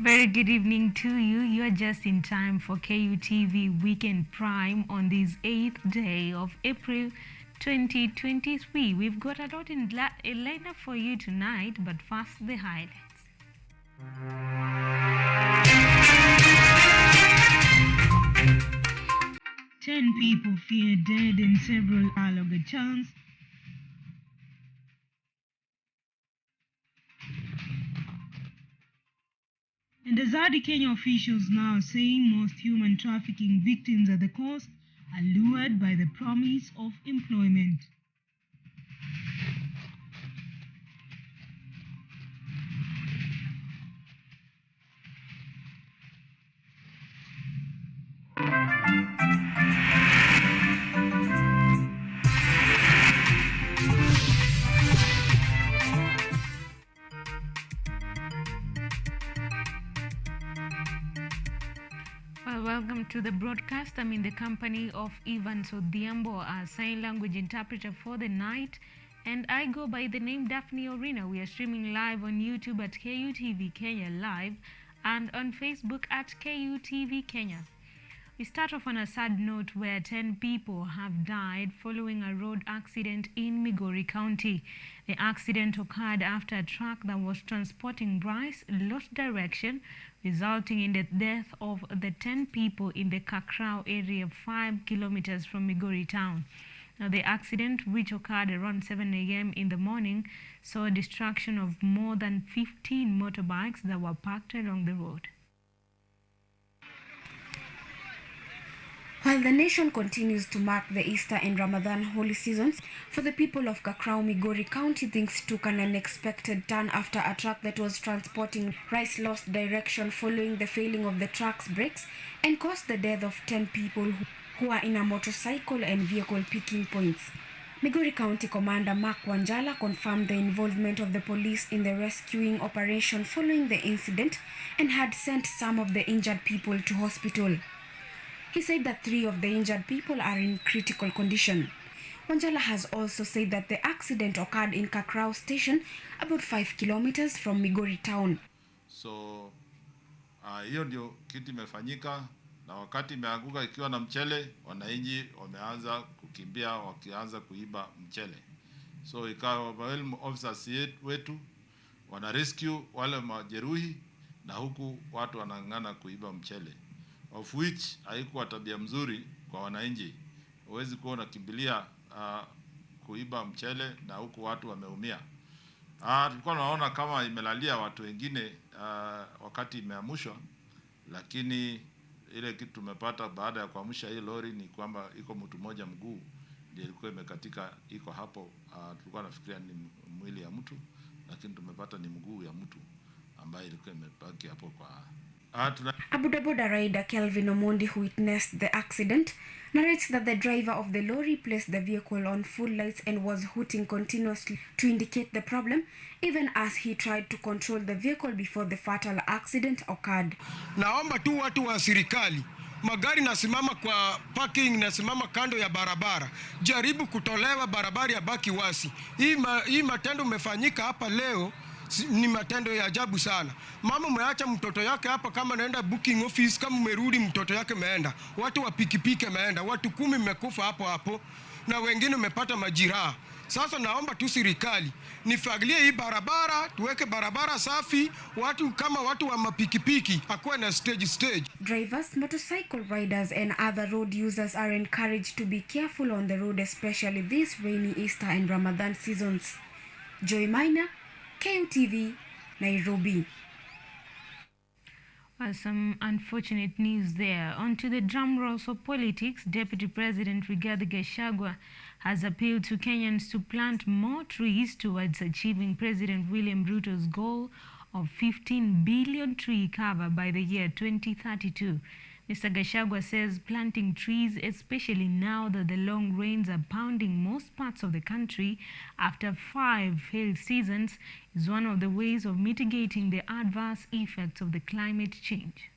Very good evening to you. You are just in time for KUTV Weekend Prime on this 8th day of April 2023. We've got a lot in lineup for you tonight, but first the highlights. 10 people feared dead in several alleged. And Azadi Kenya officials now saying most human trafficking victims at the coast are lured by the promise of employment. Welcome to the broadcast. I'm in the company of ODHIAMBO, a sign language interpreter for the night, and I go by the name DAPHNEY ORINA. We are streaming live on YouTube at KUTV Kenya Live and on Facebook at KUTV Kenya. We start off on a sad note where 10 people have died following a road accident in Migori County. The accident occurred after a truck that was transporting rice lost direction, resulting in the death of the 10 people in the Kakrao area 5 kilometers from Migori town. Now, the accident, which occurred around 7 a.m. in the morning, saw a destruction of more than 15 motorbikes that were parked along the road. While the nation continues to mark the Easter and Ramadan holy seasons, for the people of Kakrao, Migori County, things took an unexpected turn after a truck that was transporting rice lost direction following the failing of the truck's brakes and caused the death of 10 people who are in a motorcycle and vehicle picking points. Migori County Commander Mark Wanjala confirmed the involvement of the police in the rescuing operation following the incident and had sent some of the injured people to hospital. He said that 3 of the injured people are in critical condition. Wanjala has also said that the accident occurred in Kakrao station, about 5 kilometers from Migori town. So, hiyo ndio kitu imefanyika, na wakati imeanguka ikiwa na mchele, wananchi wameanza kukimbia wakianza kuiba mchele. So ikawa officers wetu wana rescue wale majeruhi, na huku watu wanang'ang'ana kuiba mchele, of which haikuwa tabia mzuri kwa wananchi. Huwezi kuwa unakimbilia kuiba mchele na huku watu wameumia. Tulikuwa tunaona kama imelalia watu wengine wakati imeamushwa, lakini ile kitu tumepata baada ya kuamsha hii lori ni kwamba iko mtu mmoja mguu ndiye ilikuwa imekatika, iko hapo. Tulikuwa nafikiria ni mwili ya mtu, lakini tumepata ni mguu ya mtu ambaye ilikuwa imebaki hapo kwa Abudaboda rider Kelvin Omondi, who witnessed the accident, narrates that the driver of the lorry placed the vehicle on full lights and was hooting continuously to indicate the problem, even as he tried to control the vehicle before the fatal accident occurred. Naomba tu watu wa serikali, magari nasimama kwa parking, nasimama kando ya barabara, jaribu kutolewa barabara ya baki wasi. Hii matendo umefanyika hapa leo ni matendo ya ajabu sana. Mama umeacha mtoto yake hapa, kama naenda booking office, kama umerudi mtoto yake meenda, watu wa pikipiki meenda, watu 10 mmekufa hapo na wengine umepata majiraha. Sasa naomba tu serikali nifagilie hii barabara, tuweke barabara safi, watu wa mapikipiki akuwe na stage. Drivers, motorcycle riders and other road users are encouraged to be careful on the road, especially this rainy Easter and Ramadan seasons. Joy Minor, KUTV, Nairobi. Some unfortunate news there. On to the drum rolls of politics. Deputy President Rigathi Gachagua has appealed to Kenyans to plant more trees towards achieving President William Ruto's goal of 15 billion tree cover by the year 2032. Mr. Gachagua says planting trees, especially now that the long rains are pounding most parts of the country after 5 hail seasons, is one of the ways of mitigating the adverse effects of the climate change.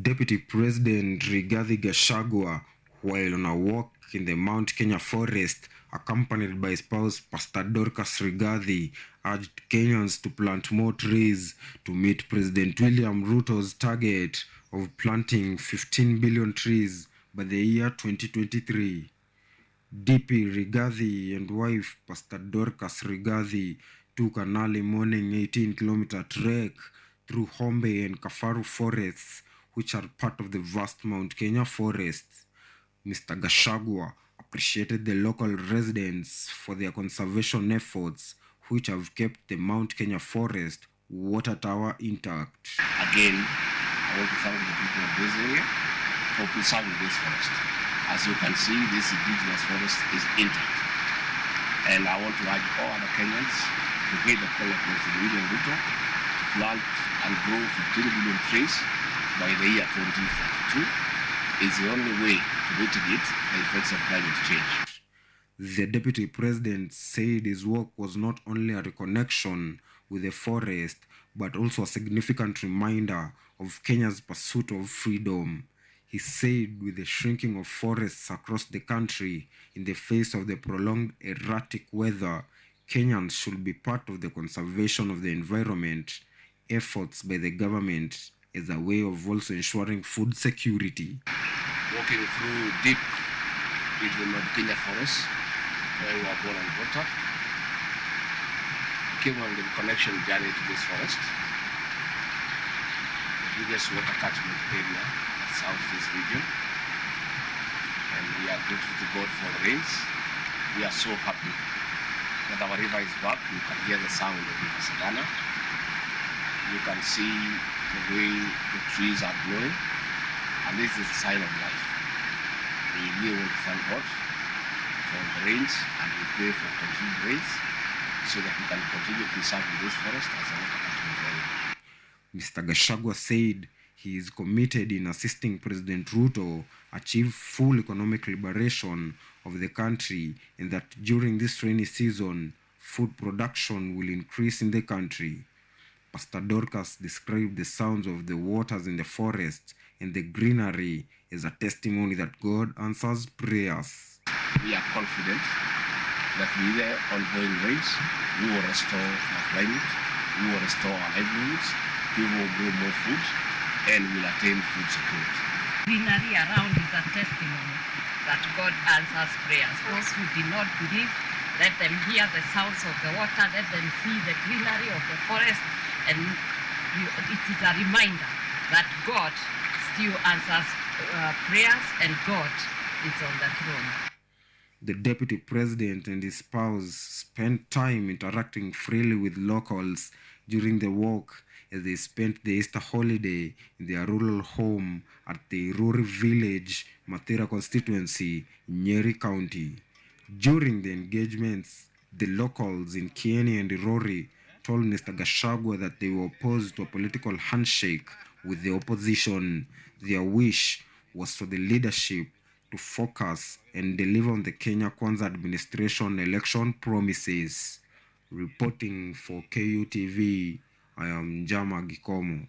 Deputy President Rigathi Gachagua, while on a walk in the Mount Kenya forest, accompanied by spouse Pastor Dorcas Rigathi, urged Kenyans to plant more trees to meet President William Ruto's target of planting 15 billion trees by the year 2023. DP Rigathi and wife Pastor Dorcas Rigathi took an early morning 18-kilometer trek through Hombe and Kafaru forests, which are part of the vast Mount Kenya forests. Mr. Gachagua appreciated the local residents for their conservation efforts, which have kept the Mount Kenya forest water tower intact. Again, I want to thank the people of this area for preserving this forest. As you can see, this indigenous forest is intact. And I want to urge all other Kenyans to pay the call of President William Ruto to plant and grow 15 billion trees by the year 2042. Is the only way to mitigate the effects of climate change. The Deputy President said his work was not only a reconnection with the forest, but also a significant reminder of Kenya's pursuit of freedom. He said with the shrinking of forests across the country in the face of the prolonged erratic weather, Kenyans should be part of the conservation of the environment, efforts by the government as a way of also ensuring food security. Walking through deep into the Mount Kenya forest, where we were born and brought up, came on the connection journey to this forest, the biggest water catchment area that serves this region. And we are grateful to God for the rains. We are so happy that our river is back. You can hear the sound of River Savannah. You can see the way the trees are growing, and this is a sign of life. We really want to thank God for the rains, and we pray for continued rains so that we can continue preserving this forest as a water catchment area. Mr. Gachagua said he is committed in assisting President Ruto achieve full economic liberation of the country, and that during this rainy season, food production will increase in the country. Pastor Dorcas described the sounds of the waters in the forest and the greenery as a testimony that God answers prayers. We are confident that with the ongoing rains, we will restore the climate, we will restore our livelihoods, people will grow more food, and will attain food security. Greenery around is a testimony that God answers prayers. Those who did not believe, let them hear the sounds of the water, let them see the greenery of the forest, and it is a reminder that God still answers prayers and God is on the throne. The Deputy President and his spouse spent time interacting freely with locals during the walk as they spent the Easter holiday in their rural home at the Ruri village, Mathira constituency in Nyeri County. During the engagements, the locals in Kieni and Ruri told Mr. Gachagua that they were opposed to a political handshake with the opposition. Their wish was for the leadership to focus and deliver on the Kenya Kwanza administration election promises. Reporting for KUTV, I am Jama Gikomo.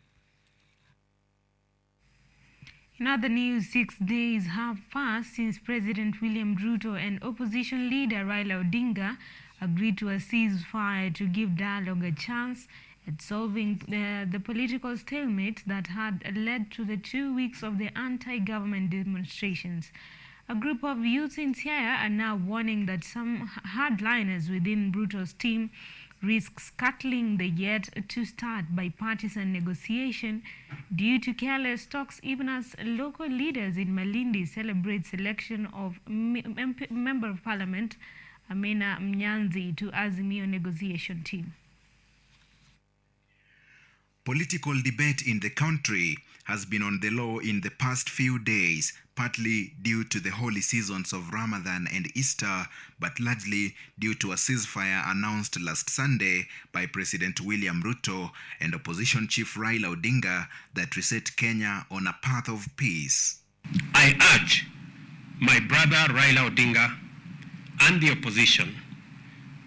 In other news, 6 days have passed since President William Ruto and opposition leader Raila Odinga agreed to a ceasefire to give dialogue a chance at solving the political stalemate that had led to the 2 weeks of the anti-government demonstrations. A group of youths in Siaya are now warning that some hardliners within Ruto's team risk scuttling the yet-to-start bipartisan negotiation due to careless talks, even as local leaders in Malindi celebrate selection of Member of Parliament Amina Mnyanzi to Azimio negotiation team. Political debate in the country has been on the low in the past few days, partly due to the holy seasons of Ramadan and Easter, but largely due to a ceasefire announced last Sunday by President William Ruto and opposition chief Raila Odinga that reset Kenya on a path of peace. I urge my brother Raila Odinga and the opposition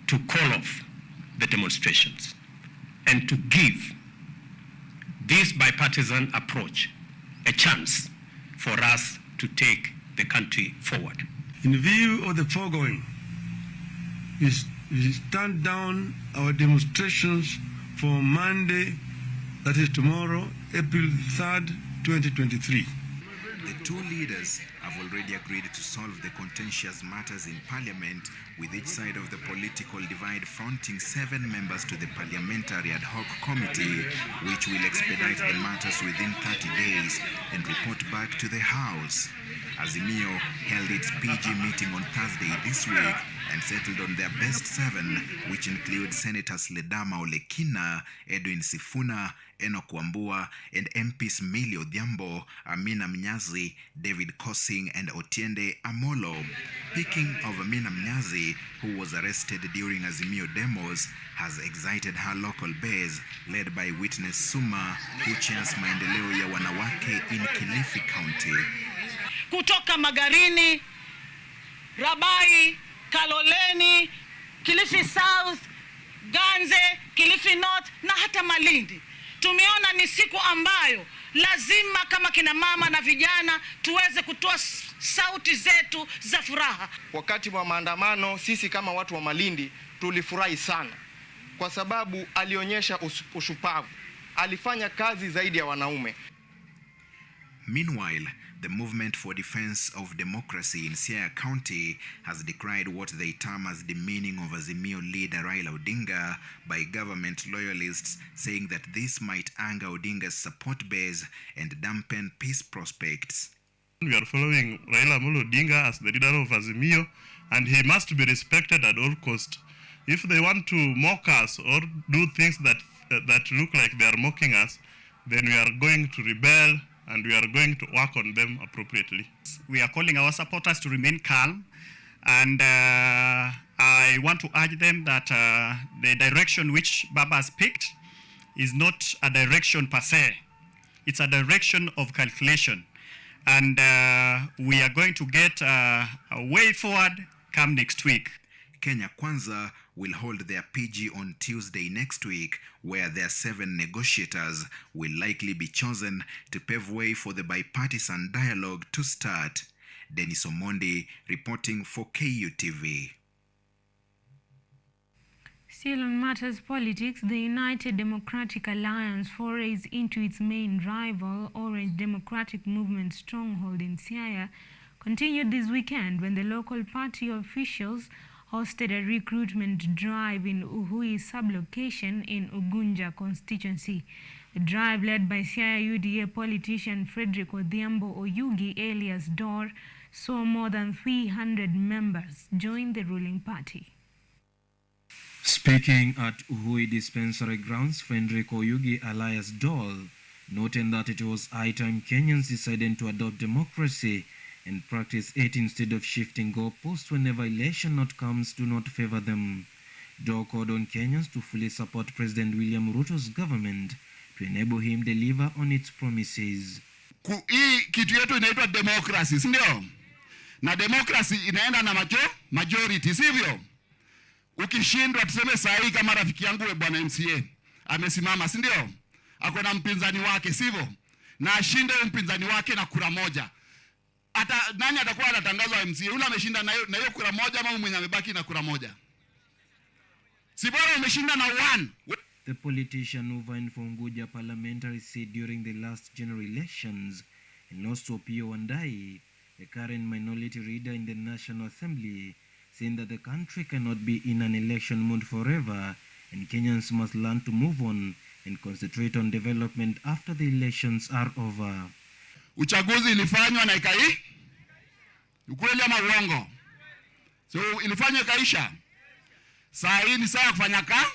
to call off the demonstrations and to give this bipartisan approach a chance for us to take the country forward. In view of the foregoing, we stand down our demonstrations for Monday, that is tomorrow, April 3rd, 2023. The two leaders have already agreed to solve the contentious matters in Parliament, with each side of the political divide fronting 7 members to the Parliamentary Ad Hoc Committee, which will expedite the matters within 30 days and report back to the House. Azimio held its PG meeting on Thursday this week and settled on their best 7, which include Senators Ledama Olekina, Edwin Sifuna, Enoch Wambua, and MPs Millie Odhiambo, Amina Mnyazi, David Kosing, and Otiende Amolo. Speaking of Amina Mnyazi, who was arrested during Azimio demos, has excited her local base, led by Witness Suma, who chairs maendeleo ya wanawake in Kilifi County. Kutoka Magarini, Rabai, Kaloleni, Kilifi South, Ganze, Kilifi North na hata Malindi. Tumeona ni siku ambayo lazima kama kina mama na vijana tuweze kutoa sauti zetu za furaha. Wakati wa maandamano sisi kama watu wa Malindi tulifurahi sana kwa sababu alionyesha ushupavu. Alifanya kazi zaidi ya wanaume. Meanwhile, the Movement for Defense of Democracy in Siaya County has decried what they term as demeaning of Azimio leader Raila Odinga by government loyalists, saying that this might anger Odinga's support base and dampen peace prospects. We are following Raila Amolo Odinga as the leader of Azimio, and he must be respected at all costs. If they want to mock us or do things that look like they are mocking us, then we are going to rebel and we are going to work on them appropriately. We are calling our supporters to remain calm, and I want to urge them that the direction which Baba has picked is not a direction per se. It's a direction of calculation, and we are going to get a way forward come next week. Kenya Kwanza will hold their PG on Tuesday next week, where their 7 negotiators will likely be chosen to pave way for the bipartisan dialogue to start. Dennis Omondi reporting for KUTV. Still on matters politics, the United Democratic Alliance forays into its main rival, Orange Democratic Movement stronghold in Siaya, continued this weekend when the local party officials hosted a recruitment drive in Uhui sublocation in Ugunja constituency. The drive, led by Siaya UDA politician Frederick Odhiambo Oyugi alias Dor, saw more than 300 members join the ruling party. Speaking at Uhui dispensary grounds, Frederick Oyugi alias Dor noted that it was high time Kenyans decided to adopt democracy and practice it instead of shifting goalposts whenever election outcomes do not favor them. Dor called on Kenyans to fully support President William Ruto's government to enable him deliver on its promises. Hii kitu yetu inaitwa democracy, si ndio? Na democracy inaenda na majority, sivyo? Ukishindwa tuseme sahi kama rafiki yangu we bwana MCA amesimama, si ndio? Ako na mpinzani wake, sivyo? Na ashinde mpinzani wake na kura moja. Ata nani atakuwa anatangazwa MCA? Yule ameshinda na hiyo kura moja ama mwenye amebaki na kura moja? Si bora umeshinda na 1. The politician who vying for Unguja parliamentary seat during the last general elections and lost to Opiyo Wandayi, the current minority leader in the National Assembly, saying that the country cannot be in an election mood forever and Kenyans must learn to move on and concentrate on development after the elections are over. Uchaguzi ilifanywa na ikai? Ukweli ama uongo? So ilifanywa ikaisha. Saa hii ni sawa kufanya ka?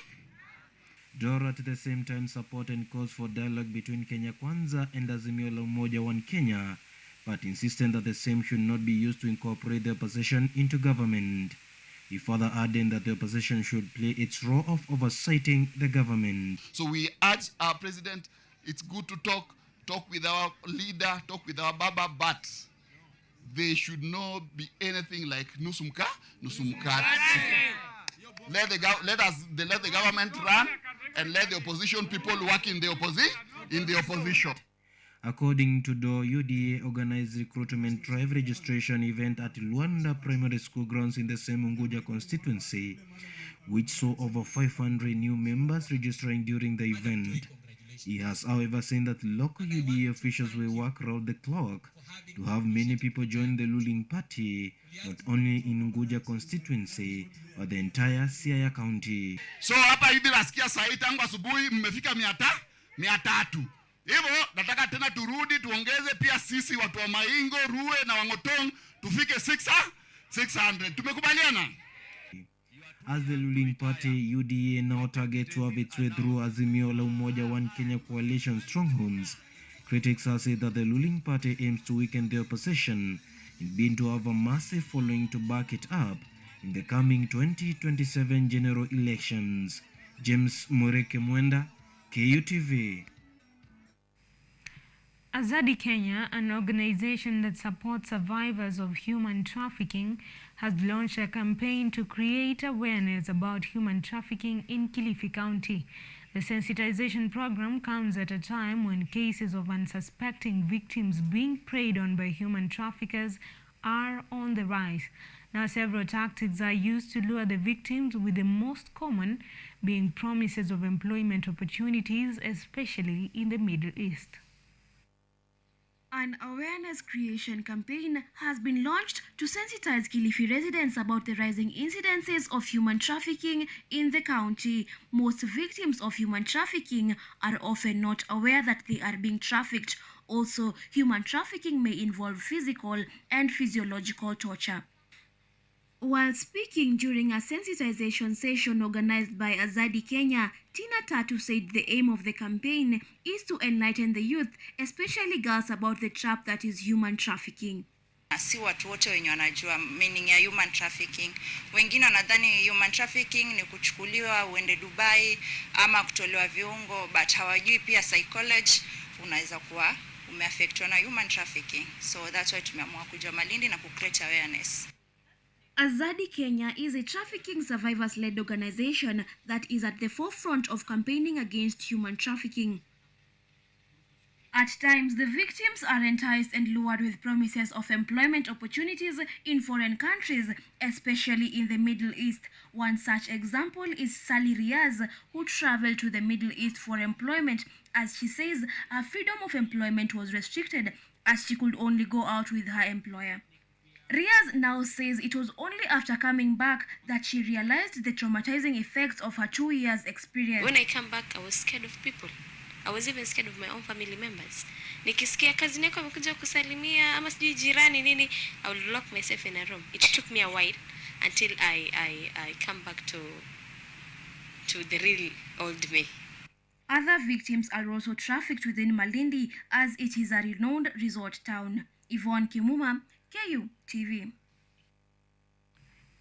Dor at the same time support and calls for dialogue between Kenya Kwanza and Azimio la Umoja One Kenya, but insisting that the same should not be used to incorporate the opposition into government. He further adding that the opposition should play its role of oversighting the government. So we urge our president, it's good to talk with our leader, talk with our baba, but they should not be anything like nusumka. Let the government run and let the opposition people work in the opposition. According to the UDA organized recruitment drive registration event at Luanda Primary School grounds in the same Unguja constituency, which saw over 500 new members registering during the event. He has, however, said that local UDA officials will work around the clock to have many people join the ruling party, not only in Unguja constituency, but the entire Siaya County. So hapa hivi nasikia saa hii tangu asubuhi mmefika 300. Hivyo nataka tena turudi tuongeze pia sisi watu wa Maingo, Rue na Wangotong tufike 600. Tumekubaliana? As the ruling party, UDA now target to have its way through Azimio la Umoja One Kenya coalition strongholds. Critics have said that the ruling party aims to weaken the opposition in bidding to have a massive following to back it up in the coming 2027 general elections. James Mureke Mwenda, KUTV. Azadi Kenya, an organization that supports survivors of human trafficking, has launched a campaign to create awareness about human trafficking in Kilifi County. The sensitization program comes at a time when cases of unsuspecting victims being preyed on by human traffickers are on the rise. Now, several tactics are used to lure the victims, with the most common being promises of employment opportunities, especially in the Middle East. An awareness creation campaign has been launched to sensitize Kilifi residents about the rising incidences of human trafficking in the county. Most victims of human trafficking are often not aware that they are being trafficked. Also, human trafficking may involve physical and physiological torture. While speaking during a sensitization session organized by Azadi Kenya, Tina Tatu said the aim of the campaign is to enlighten the youth, especially girls, about the trap that is human trafficking. Si watu wote wenye wanajua meaning ya human trafficking. Wengine wanadhani human trafficking ni kuchukuliwa uende Dubai ama kutolewa viungo, but hawajui pia psychology unaweza kuwa umeaffectwa na human trafficking. So that's why tumeamua kuja Malindi na create awareness. Azadi Kenya is a trafficking survivors-led organization that is at the forefront of campaigning against human trafficking. At times, the victims are enticed and lured with promises of employment opportunities in foreign countries, especially in the Middle East. One such example is Sally Riaz, who traveled to the Middle East for employment. As she says, her freedom of employment was restricted as she could only go out with her employer. Riaz now says it was only after coming back that she realized the traumatizing effects of her 2 years experience. When I came back, I was scared of people. I was even scared of my own family members. Nikisikia kazini yako amekuja kusalimia ama sijui jirani nini, I would lock myself in a room. It took me a while until I come back to the real old me. Other victims are also trafficked within Malindi, as it is a renowned resort town. Yvonne Kimuma, KUTV.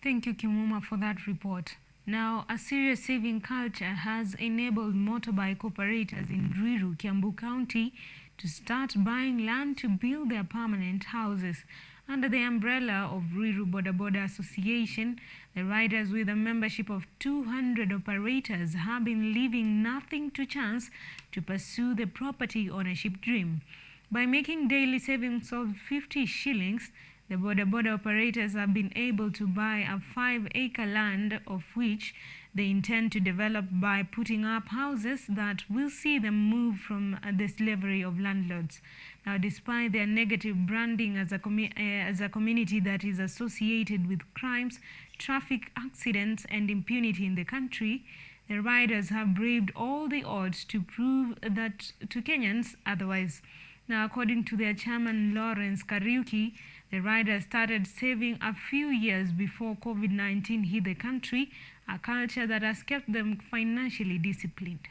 Thank you, Kimuma, for that report. Now, a serious saving culture has enabled motorbike operators in Ruiru, Kiambu County to start buying land to build their permanent houses. Under the umbrella of Ruiru Boda Boda Association, the riders, with a membership of 200 operators, have been leaving nothing to chance to pursue the property ownership dream. By making daily savings of 50 shillings, the Boda Boda operators have been able to buy a 5-acre land, of which they intend to develop by putting up houses that will see them move from the slavery of landlords. Now, despite their negative branding as a community that is associated with crimes, traffic accidents and impunity in the country, the riders have braved all the odds to prove that to Kenyans otherwise. Now, according to their chairman Lawrence Kariuki, the riders started saving a few years before COVID-19 hit the country, a culture that has kept them financially disciplined.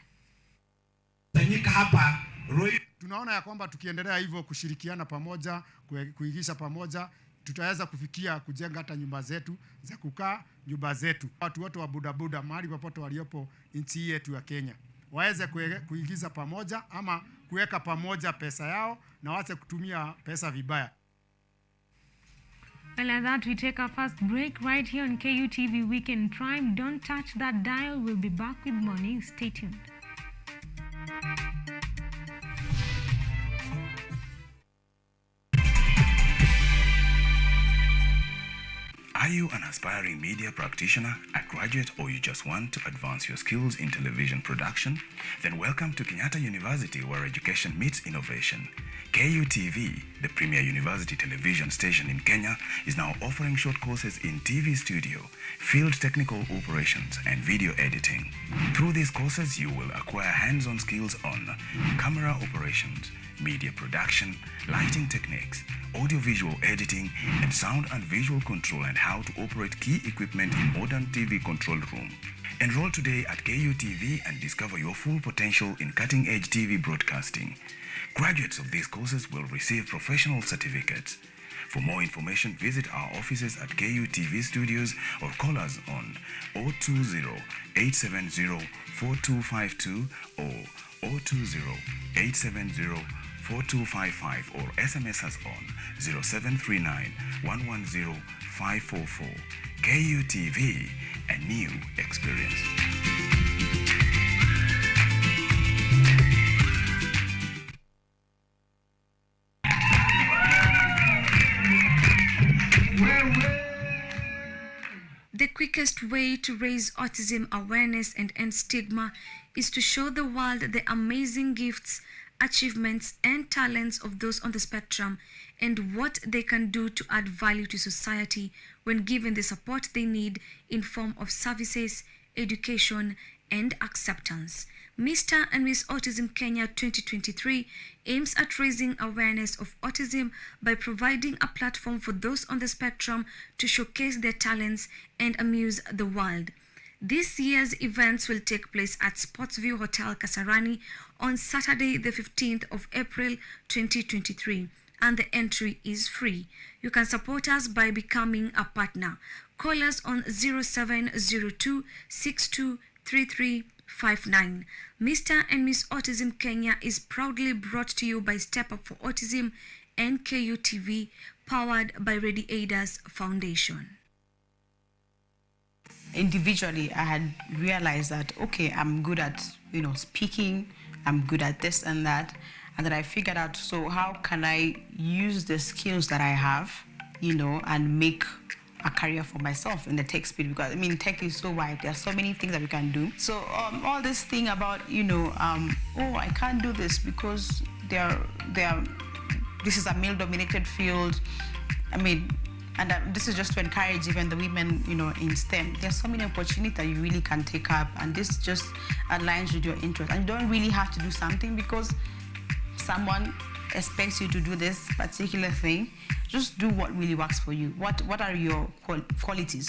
Tunaona ya kwamba tukiendelea hivyo kushirikiana pamoja, kuigisha pamoja, tutaweza kufikia kujenga hata nyumba zetu za kukaa, nyumba zetu. Watu wote wa bodaboda mahali popote waliopo nchi yetu ya Kenya waweze kuigiza pamoja ama kuweka pamoja pesa yao na waache kutumia pesa vibaya. Well, at that, we take our first break right here on KUTV Weekend Prime. Don't touch that dial. We'll be back with more news. Stay tuned. Are you an aspiring media practitioner, a graduate, or you just want to advance your skills in television production? Then welcome to Kenyatta University, where education meets innovation. KUTV, the premier university television station in Kenya, is now offering short courses in TV studio, field technical operations, and video editing. Through these courses, you will acquire hands-on skills on camera operations, media production, lighting techniques, audiovisual editing, and sound and visual control, and how to operate key equipment in modern TV control room. Enroll today at KUTV and discover your full potential in cutting-edge TV broadcasting. Graduates of these courses will receive professional certificates. For more information, visit our offices at KUTV Studios or call us on 020-870-4252 or 020-870-4255 or SMS us on 0739-110-544. KUTV, a new experience. The quickest way to raise autism awareness and end stigma is to show the world the amazing gifts, achievements, and talents of those on the spectrum and what they can do to add value to society when given the support they need in form of services, education, and acceptance. Mr. and Miss Autism Kenya 2023 aims at raising awareness of autism by providing a platform for those on the spectrum to showcase their talents and amuse the world. This year's events will take place at Sportsview Hotel Kasarani on Saturday the 15th of April 2023, and the entry is free. You can support us by becoming a partner. Call us on 0702 623359. Mr. and Miss Autism Kenya is proudly brought to you by Step Up for Autism and KUTV, powered by Ready Aiders Foundation. Individually, I had realized that, okay, I'm good at, speaking, I'm good at this and that. And then I figured out, so how can I use the skills that I have, and make a career for myself in the tech field? Because tech is so wide. There are so many things that we can do. So all this thing about, I can't do this because this is a male-dominated field. This is just to encourage even the women, in STEM. There's so many opportunities that you really can take up, and this just aligns with your interest. And you don't really have to do something because someone expects you to do this particular thing. Just do what really works for you. What are your qualities?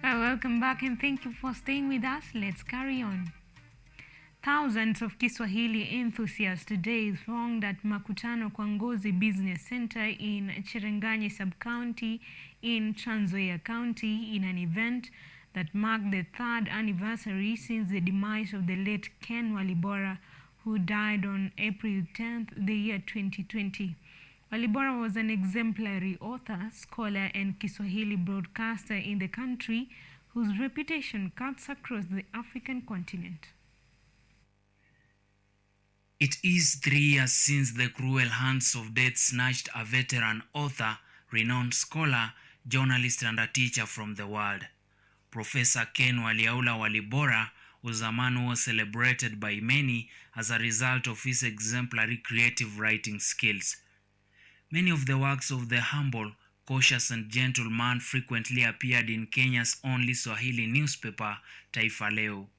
Welcome back and thank you for staying with us. Let's carry on. Thousands of Kiswahili enthusiasts today thronged at Makutano kwa Ngozi Business Center in Cherangany Sub-County in Trans Nzoia County in an event that marked the third anniversary since the demise of the late Ken Walibora, who died on April 10th, the year 2020. Walibora was an exemplary author, scholar, and Kiswahili broadcaster in the country whose reputation cuts across the African continent. It is 3 years since the cruel hands of death snatched a veteran author, renowned scholar, journalist, and a teacher from the world. Professor Ken Walibora was a man who was celebrated by many as a result of his exemplary creative writing skills. Many of the works of the humble, cautious, and gentle man frequently appeared in Kenya's only Swahili newspaper, Taifa Leo.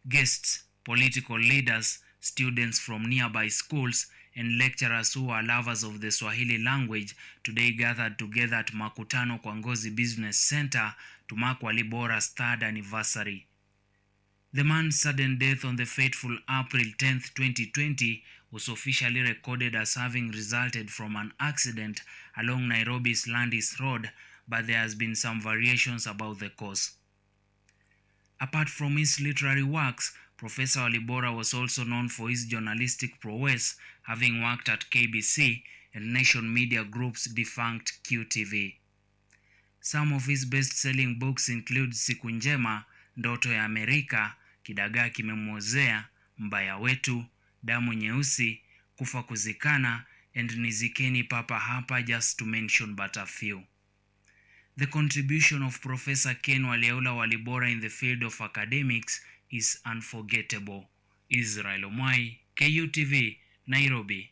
Guests, political leaders, students from nearby schools, and lecturers who are lovers of the Swahili language today gathered together at Makutano kwa Ngozi Business Center to mark Walibora's third anniversary. The man's sudden death on the fateful April 10th, 2020 was officially recorded as having resulted from an accident along Nairobi's Landis Road, but there has been some variations about the cause. Apart from his literary works, Professor Walibora was also known for his journalistic prowess, having worked at KBC and Nation Media Group's defunct QTV. Some of his best-selling books include Siku Njema, Ndoto ya Amerika, Kidagaa Kimemwozea, Mbaya Wetu, Damu Nyeusi, Kufa Kuzikana, and Nizikeni Papa Hapa, just to mention but a few. The contribution of Professor Ken Waliaula Walibora in the field of academics is unforgettable. Israel Omwai, KUTV, Nairobi.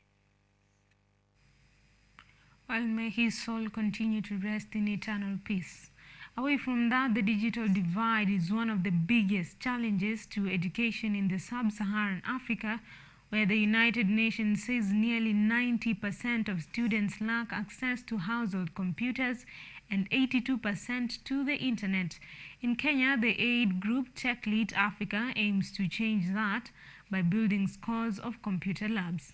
Well, may his soul continue to rest in eternal peace. Away from that, the digital divide is one of the biggest challenges to education in the sub-Saharan Africa, where the United Nations says nearly 90% of students lack access to household computers and 82% to the internet. In Kenya, the aid group TechLead Africa aims to change that by building scores of computer labs.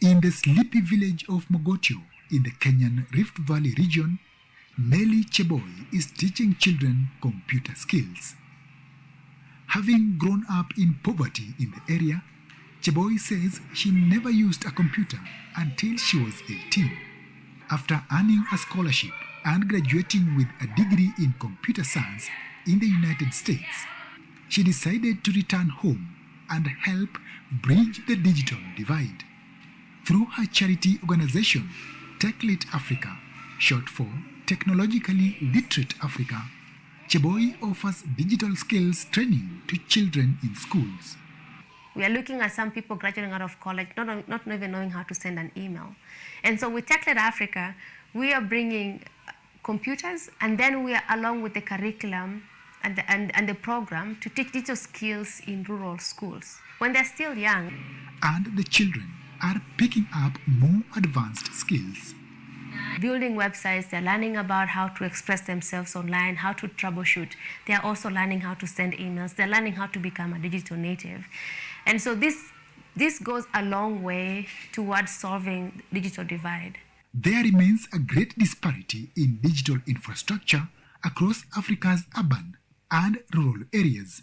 In the sleepy village of Mogotio, in the Kenyan Rift Valley region, Nelly Cheboy is teaching children computer skills. Having grown up in poverty in the area, Cheboy says she never used a computer until she was 18. After earning a scholarship and graduating with a degree in computer science in the United States, she decided to return home and help bridge the digital divide. Through her charity organization, TechLead Africa, short for Technologically Literate Africa, Cheboy offers digital skills training to children in schools. We are looking at some people graduating out of college, not even knowing how to send an email. And so with TechLead Africa, we are bringing computers, and then we are along with the curriculum and the program to teach digital skills in rural schools when they're still young. And the children are picking up more advanced skills. Building websites, they're learning about how to express themselves online, how to troubleshoot. They're also learning how to send emails. They're learning how to become a digital native. And so this goes a long way towards solving digital divide. There remains a great disparity in digital infrastructure across Africa's urban and rural areas.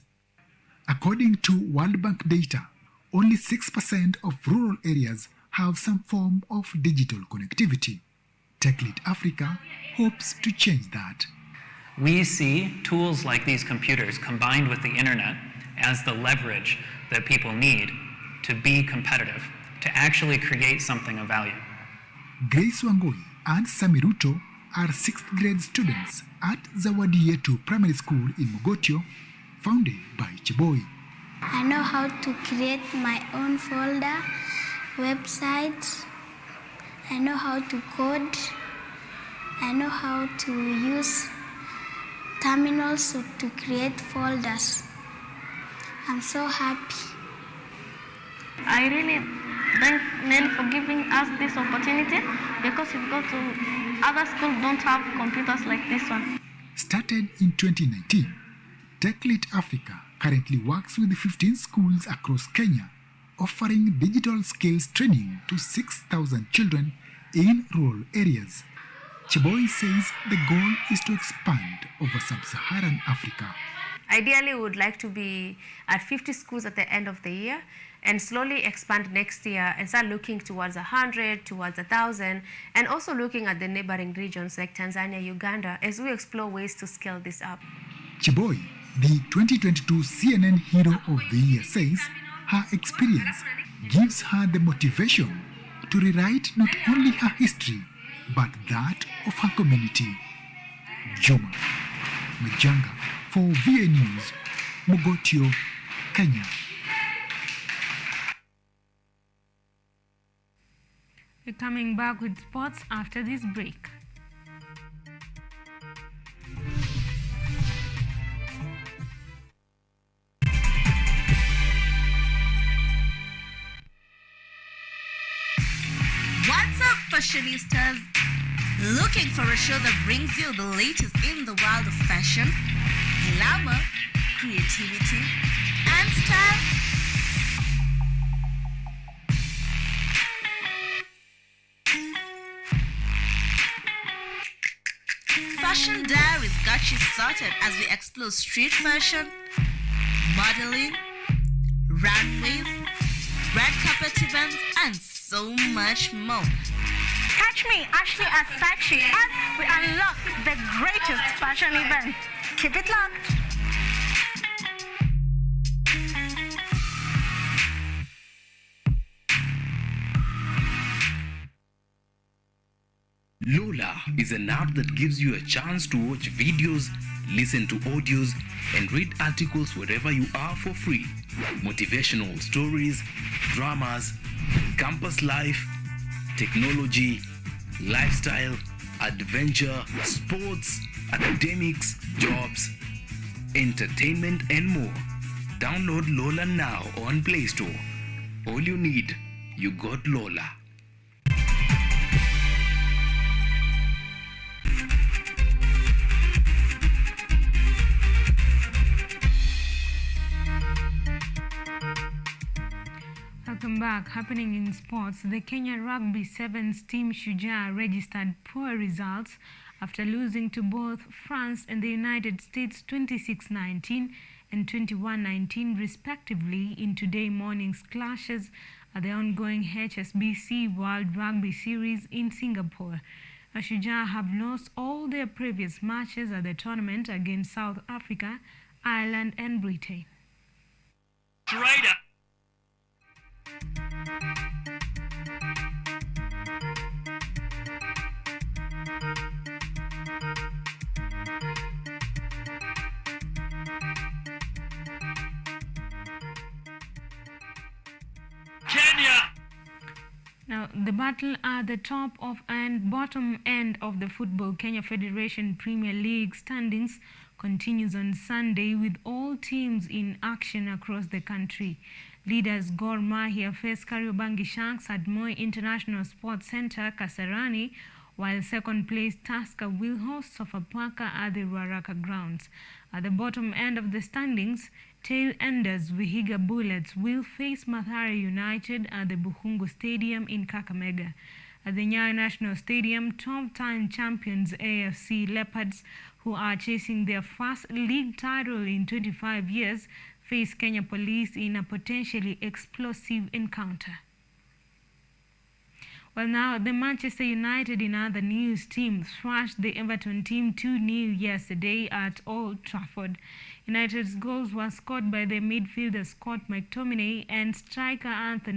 According to World Bank data, only 6% of rural areas have some form of digital connectivity. TechLead Africa hopes to change that. We see tools like these computers combined with the internet as the leverage that people need to be competitive, to actually create something of value. Grace Wangoi and Samiruto are 6th grade students at Zawadi Yetu Primary School in Mogotio, founded by Cheboy. I know how to create my own folder, websites. I know how to code. I know how to use terminals to create folders. I'm so happy. I really thank Nelly for giving us this opportunity, because if you go to other schools, don't have computers like this one. Started in 2019, TechLead Africa currently works with 15 schools across Kenya, offering digital skills training to 6,000 children in rural areas. Cheboy says the goal is to expand over sub-Saharan Africa. Ideally, we would like to be at 50 schools at the end of the year and slowly expand next year and start looking towards 100, towards 1,000, and also looking at the neighboring regions like Tanzania, Uganda, as we explore ways to scale this up. Cheboy, the 2022 CNN Hero of the Year, says her experience gives her the motivation to rewrite not only her history, but that of her community. Juma Majanga for VA News, Mogotio, Kenya. We're coming back with sports after this break. What's up, fashionistas? Looking for a show that brings you the latest in the world of fashion, glamour, creativity, and style? Fashion Diaries got you started as we explore street fashion, modeling, runways, red carpet events, and so much more. Catch me, Ashley Asachi, as we unlock the greatest fashion event. Keep it locked. Lola is an app that gives you a chance to watch videos, listen to audios, and read articles wherever you are for free. Motivational stories, dramas, campus life, technology, lifestyle, adventure, sports, academics, jobs, entertainment, and more. Download Lola now on Play Store. All you need, you got Lola. Welcome back. Happening in sports, the Kenya Rugby Sevens team Shujaa registered poor results after losing to both France and the United States 26-19 and 21-19 respectively in today morning's clashes at the ongoing HSBC World Rugby Series in Singapore. Shujaa have lost all their previous matches at the tournament against South Africa, Ireland and Britain. Trader. Kenya. Now, the battle at the top of and bottom end of the Football Kenya Federation Premier League standings continues on Sunday with all teams in action across the country. Leaders Gor Mahia face Kariobangi Sharks at Moi International Sports Centre, Kasarani, while second place Tusker will host Sofapaka at the Ruaraka grounds. At the bottom end of the standings, tail enders Vihiga Bullets will face Mathare United at the Buhungu Stadium in Kakamega. At the Nyayo National Stadium, 12-time champions AFC Leopards, who are chasing their first league title in 25 years, face Kenya Police in a potentially explosive encounter. Well, now, the Manchester United in other news team thrashed the Everton team 2-0 yesterday at Old Trafford. United's goals were scored by their midfielder Scott McTominay and striker Anthony